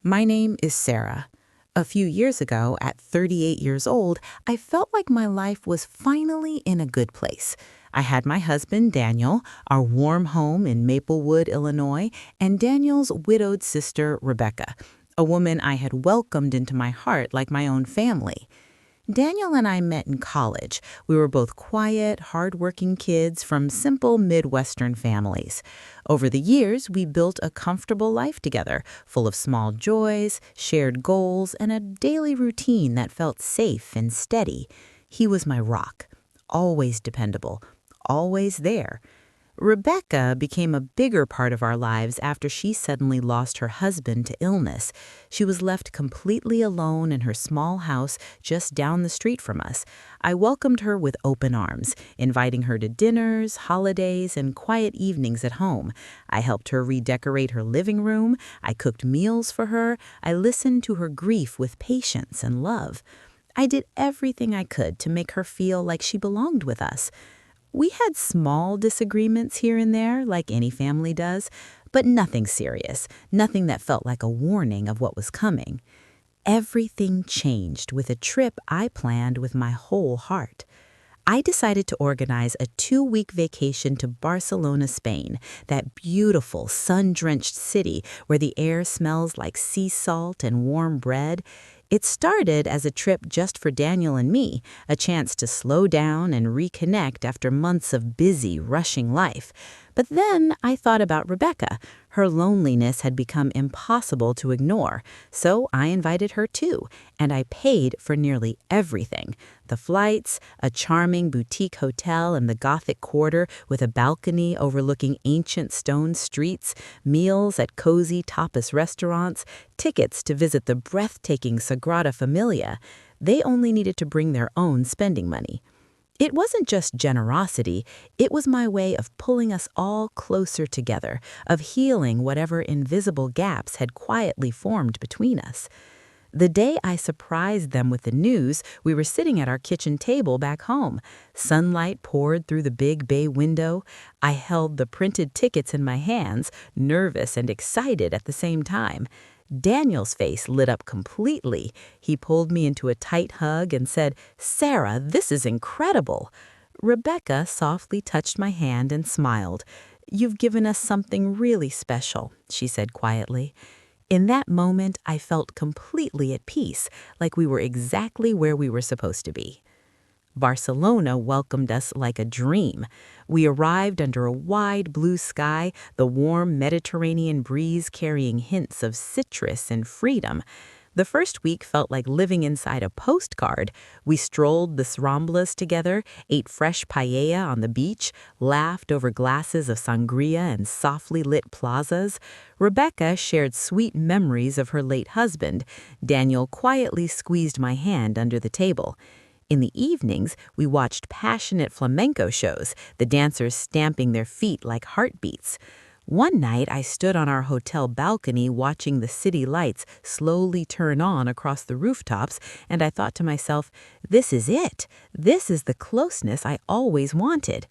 My name is Sarah. A few years ago, at 38 years old, I felt like my life was finally in a good place. I had my husband, Daniel, our warm home in Maplewood, Illinois, and Daniel's widowed sister, Rebecca, a woman I had welcomed into my heart like my own family. Daniel and I met in college. We were both quiet, hardworking kids from simple Midwestern families. Over the years, we built a comfortable life together, full of small joys, shared goals, and a daily routine that felt safe and steady. He was my rock, always dependable, always there. Rebecca became a bigger part of our lives after she suddenly lost her husband to illness. She was left completely alone in her small house just down the street from us. I welcomed her with open arms, inviting her to dinners, holidays, and quiet evenings at home. I helped her redecorate her living room. I cooked meals for her. I listened to her grief with patience and love. I did everything I could to make her feel like she belonged with us. We had small disagreements here and there, like any family does, but nothing serious, nothing that felt like a warning of what was coming. Everything changed with a trip I planned with my whole heart. I decided to organize a 2-week vacation to Barcelona, Spain, that beautiful, sun-drenched city where the air smells like sea salt and warm bread. It started as a trip just for Daniel and me, a chance to slow down and reconnect after months of busy, rushing life. But then I thought about Rebecca. Her loneliness had become impossible to ignore, so I invited her too, and I paid for nearly everything. The flights, a charming boutique hotel in the Gothic Quarter with a balcony overlooking ancient stone streets, meals at cozy tapas restaurants, tickets to visit the breathtaking Sagrada Familia. They only needed to bring their own spending money. It wasn't just generosity, it was my way of pulling us all closer together, of healing whatever invisible gaps had quietly formed between us. The day I surprised them with the news, we were sitting at our kitchen table back home. Sunlight poured through the big bay window. I held the printed tickets in my hands, nervous and excited at the same time. Daniel's face lit up completely. He pulled me into a tight hug and said, "Sarah, this is incredible." Rebecca softly touched my hand and smiled. "You've given us something really special," she said quietly. In that moment, I felt completely at peace, like we were exactly where we were supposed to be. Barcelona welcomed us like a dream. We arrived under a wide blue sky, the warm Mediterranean breeze carrying hints of citrus and freedom. The first week felt like living inside a postcard. We strolled the Ramblas together, ate fresh paella on the beach, laughed over glasses of sangria and softly lit plazas. Rebecca shared sweet memories of her late husband. Daniel quietly squeezed my hand under the table. In the evenings, we watched passionate flamenco shows, the dancers stamping their feet like heartbeats. One night, I stood on our hotel balcony watching the city lights slowly turn on across the rooftops, and I thought to myself, this is it. This is the closeness I always wanted.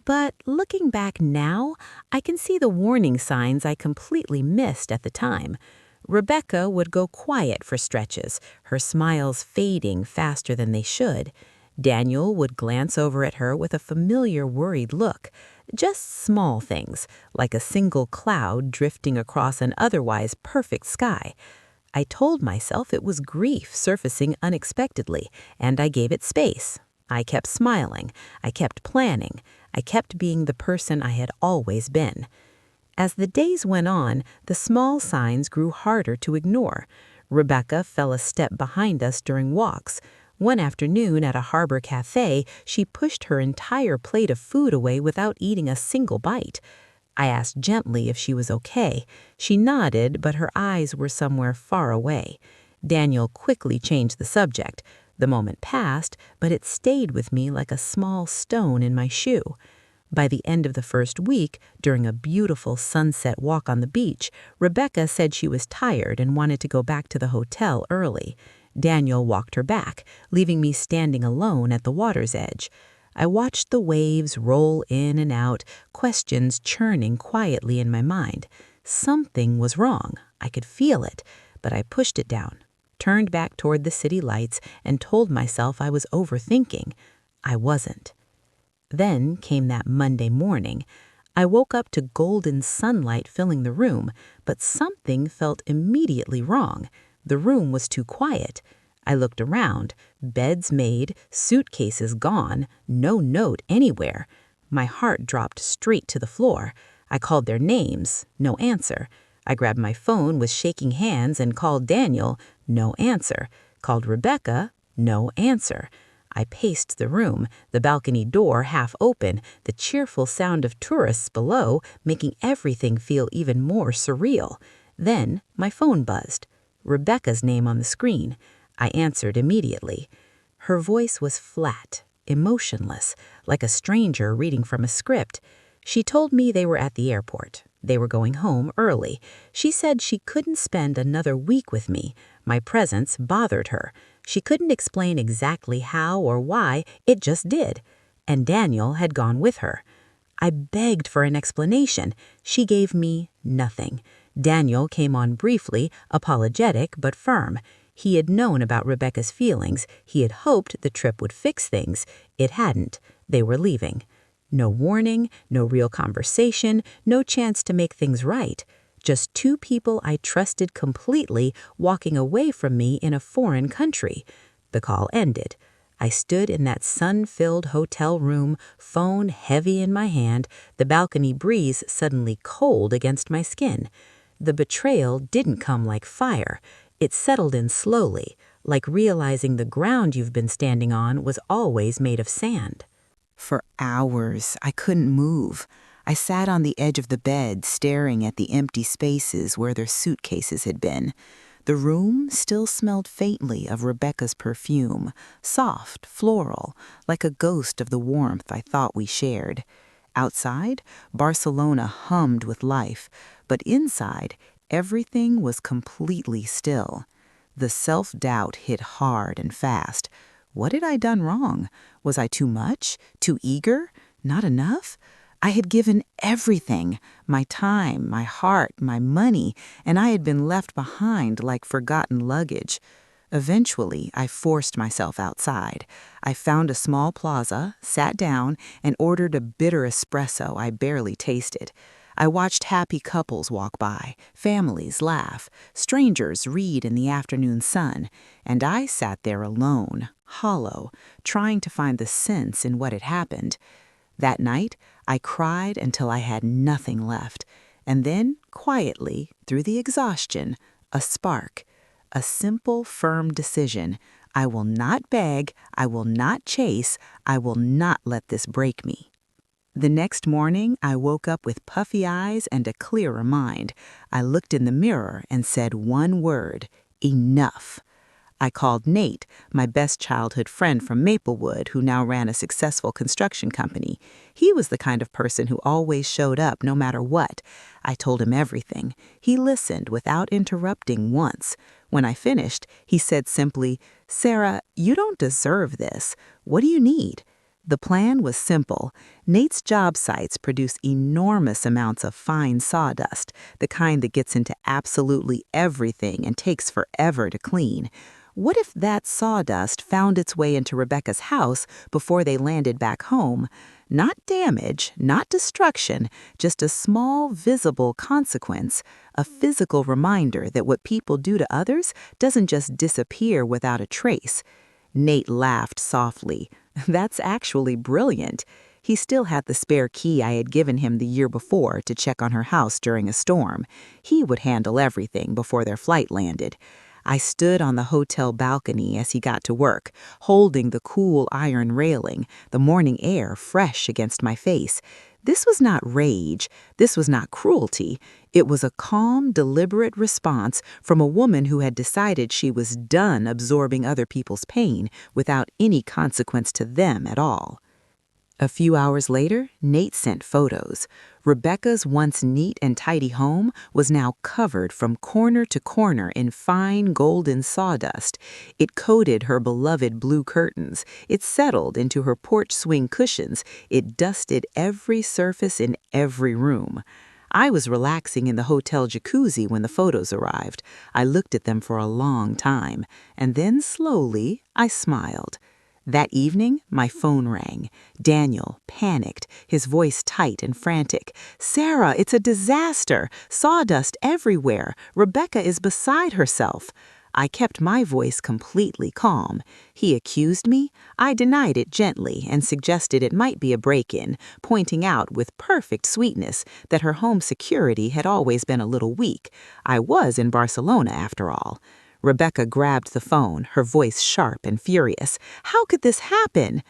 But looking back now, I can see the warning signs I completely missed at the time. Rebecca would go quiet for stretches, her smiles fading faster than they should. Daniel would glance over at her with a familiar worried look. Just small things, like a single cloud drifting across an otherwise perfect sky. I told myself it was grief surfacing unexpectedly, and I gave it space. I kept smiling. I kept planning. I kept being the person I had always been. As the days went on, the small signs grew harder to ignore. Rebecca fell a step behind us during walks. One afternoon at a harbor cafe, she pushed her entire plate of food away without eating a single bite. I asked gently if she was okay. She nodded, but her eyes were somewhere far away. Daniel quickly changed the subject. The moment passed, but it stayed with me like a small stone in my shoe. By the end of the first week, during a beautiful sunset walk on the beach, Rebecca said she was tired and wanted to go back to the hotel early. Daniel walked her back, leaving me standing alone at the water's edge. I watched the waves roll in and out, questions churning quietly in my mind. Something was wrong. I could feel it, but I pushed it down, turned back toward the city lights, and told myself I was overthinking. I wasn't. Then came that Monday morning. I woke up to golden sunlight filling the room, but something felt immediately wrong. The room was too quiet. I looked around, beds made, suitcases gone, no note anywhere. My heart dropped straight to the floor. I called their names, no answer. I grabbed my phone with shaking hands and called Daniel, no answer. Called Rebecca, no answer. I paced the room, the balcony door half open, the cheerful sound of tourists below making everything feel even more surreal. Then my phone buzzed. Rebecca's name on the screen. I answered immediately. Her voice was flat, emotionless, like a stranger reading from a script. She told me they were at the airport. They were going home early. She said she couldn't spend another week with me. My presence bothered her. She couldn't explain exactly how or why, it just did. And Daniel had gone with her. I begged for an explanation. She gave me nothing. Daniel came on briefly, apologetic but firm. He had known about Rebecca's feelings. He had hoped the trip would fix things. It hadn't. They were leaving. No warning, no real conversation, no chance to make things right. Just two people I trusted completely walking away from me in a foreign country. The call ended. I stood in that sun-filled hotel room, phone heavy in my hand, the balcony breeze suddenly cold against my skin. The betrayal didn't come like fire. It settled in slowly, like realizing the ground you've been standing on was always made of sand. For hours, I couldn't move. I sat on the edge of the bed, staring at the empty spaces where their suitcases had been. The room still smelled faintly of Rebecca's perfume, soft, floral, like a ghost of the warmth I thought we shared. Outside, Barcelona hummed with life, but inside, everything was completely still. The self-doubt hit hard and fast. What had I done wrong? Was I too much? Too eager? Not enough? I had given everything, my time, my heart, my money, and I had been left behind like forgotten luggage. Eventually, I forced myself outside. I found a small plaza, sat down, and ordered a bitter espresso I barely tasted. I watched happy couples walk by, families laugh, strangers read in the afternoon sun, and I sat there alone, hollow, trying to find the sense in what had happened. That night, I cried until I had nothing left, and then, quietly, through the exhaustion, a spark, a simple, firm decision. I will not beg, I will not chase, I will not let this break me. The next morning, I woke up with puffy eyes and a clearer mind. I looked in the mirror and said one word: enough. I called Nate, my best childhood friend from Maplewood, who now ran a successful construction company. He was the kind of person who always showed up no matter what. I told him everything. He listened without interrupting once. When I finished, he said simply, "Sarah, you don't deserve this. What do you need?" The plan was simple. Nate's job sites produce enormous amounts of fine sawdust, the kind that gets into absolutely everything and takes forever to clean. What if that sawdust found its way into Rebecca's house before they landed back home? Not damage, not destruction, just a small, visible consequence, a physical reminder that what people do to others doesn't just disappear without a trace. Nate laughed softly. That's actually brilliant. He still had the spare key I had given him the year before to check on her house during a storm. He would handle everything before their flight landed. I stood on the hotel balcony as he got to work, holding the cool iron railing, the morning air fresh against my face. This was not rage. This was not cruelty. It was a calm, deliberate response from a woman who had decided she was done absorbing other people's pain without any consequence to them at all. A few hours later, Nate sent photos. Rebecca's once neat and tidy home was now covered from corner to corner in fine golden sawdust. It coated her beloved blue curtains. It settled into her porch swing cushions. It dusted every surface in every room. I was relaxing in the hotel jacuzzi when the photos arrived. I looked at them for a long time, and then slowly I smiled. That evening, my phone rang. Daniel, panicked, his voice tight and frantic. "Sarah, it's a disaster! Sawdust everywhere! Rebecca is beside herself!" I kept my voice completely calm. He accused me. I denied it gently and suggested it might be a break-in, pointing out with perfect sweetness that her home security had always been a little weak. I was in Barcelona, after all. Rebecca grabbed the phone, her voice sharp and furious. "How could this happen?"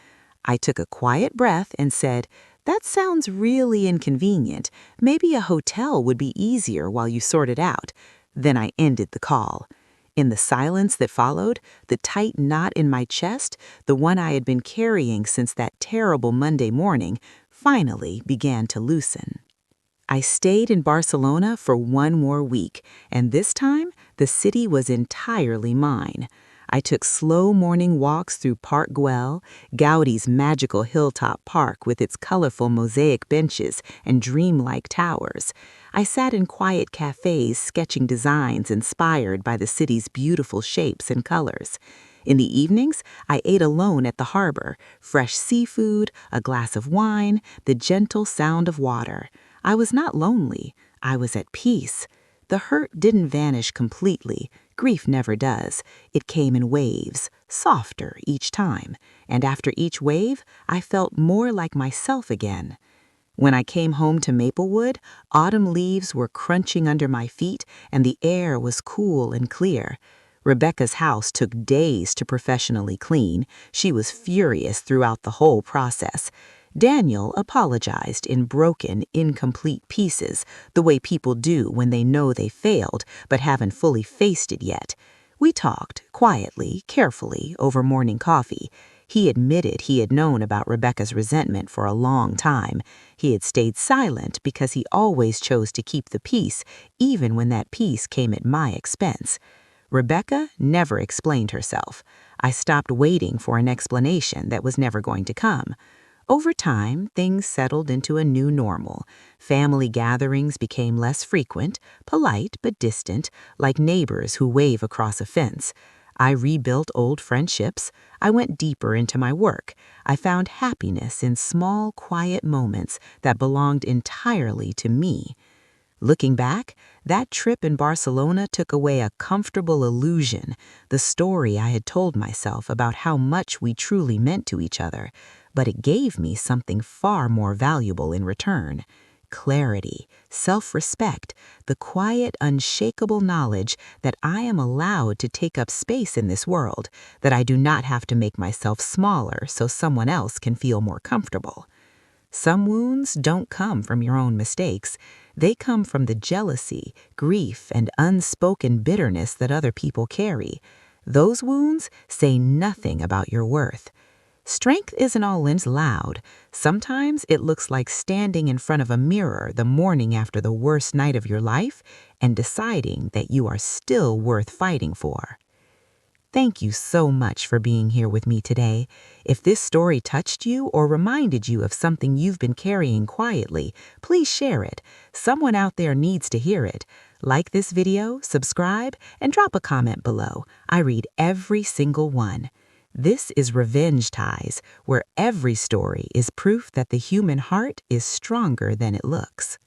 I took a quiet breath and said, "That sounds really inconvenient. Maybe a hotel would be easier while you sort it out." Then I ended the call. In the silence that followed, the tight knot in my chest, the one I had been carrying since that terrible Monday morning, finally began to loosen. I stayed in Barcelona for one more week, and this time the city was entirely mine. I took slow morning walks through Park Güell, Gaudi's magical hilltop park with its colorful mosaic benches and dreamlike towers. I sat in quiet cafes sketching designs inspired by the city's beautiful shapes and colors. In the evenings, I ate alone at the harbor, fresh seafood, a glass of wine, the gentle sound of water. I was not lonely. I was at peace. The hurt didn't vanish completely. Grief never does. It came in waves, softer each time, and after each wave, I felt more like myself again. When I came home to Maplewood, autumn leaves were crunching under my feet and the air was cool and clear. Rebecca's house took days to professionally clean. She was furious throughout the whole process. Daniel apologized in broken, incomplete pieces, the way people do when they know they failed but haven't fully faced it yet. We talked, quietly, carefully, over morning coffee. He admitted he had known about Rebecca's resentment for a long time. He had stayed silent because he always chose to keep the peace, even when that peace came at my expense. Rebecca never explained herself. I stopped waiting for an explanation that was never going to come. Over time, things settled into a new normal. Family gatherings became less frequent, polite but distant, like neighbors who wave across a fence. I rebuilt old friendships. I went deeper into my work. I found happiness in small, quiet moments that belonged entirely to me. Looking back, that trip in Barcelona took away a comfortable illusion, the story I had told myself about how much we truly meant to each other, but it gave me something far more valuable in return. Clarity, self-respect, the quiet, unshakable knowledge that I am allowed to take up space in this world, that I do not have to make myself smaller so someone else can feel more comfortable. Some wounds don't come from your own mistakes. They come from the jealousy, grief, and unspoken bitterness that other people carry. Those wounds say nothing about your worth. Strength isn't always loud. Sometimes it looks like standing in front of a mirror the morning after the worst night of your life and deciding that you are still worth fighting for. Thank you so much for being here with me today. If this story touched you or reminded you of something you've been carrying quietly, please share it. Someone out there needs to hear it. Like this video, subscribe, and drop a comment below. I read every single one. This is Revenge Ties, where every story is proof that the human heart is stronger than it looks.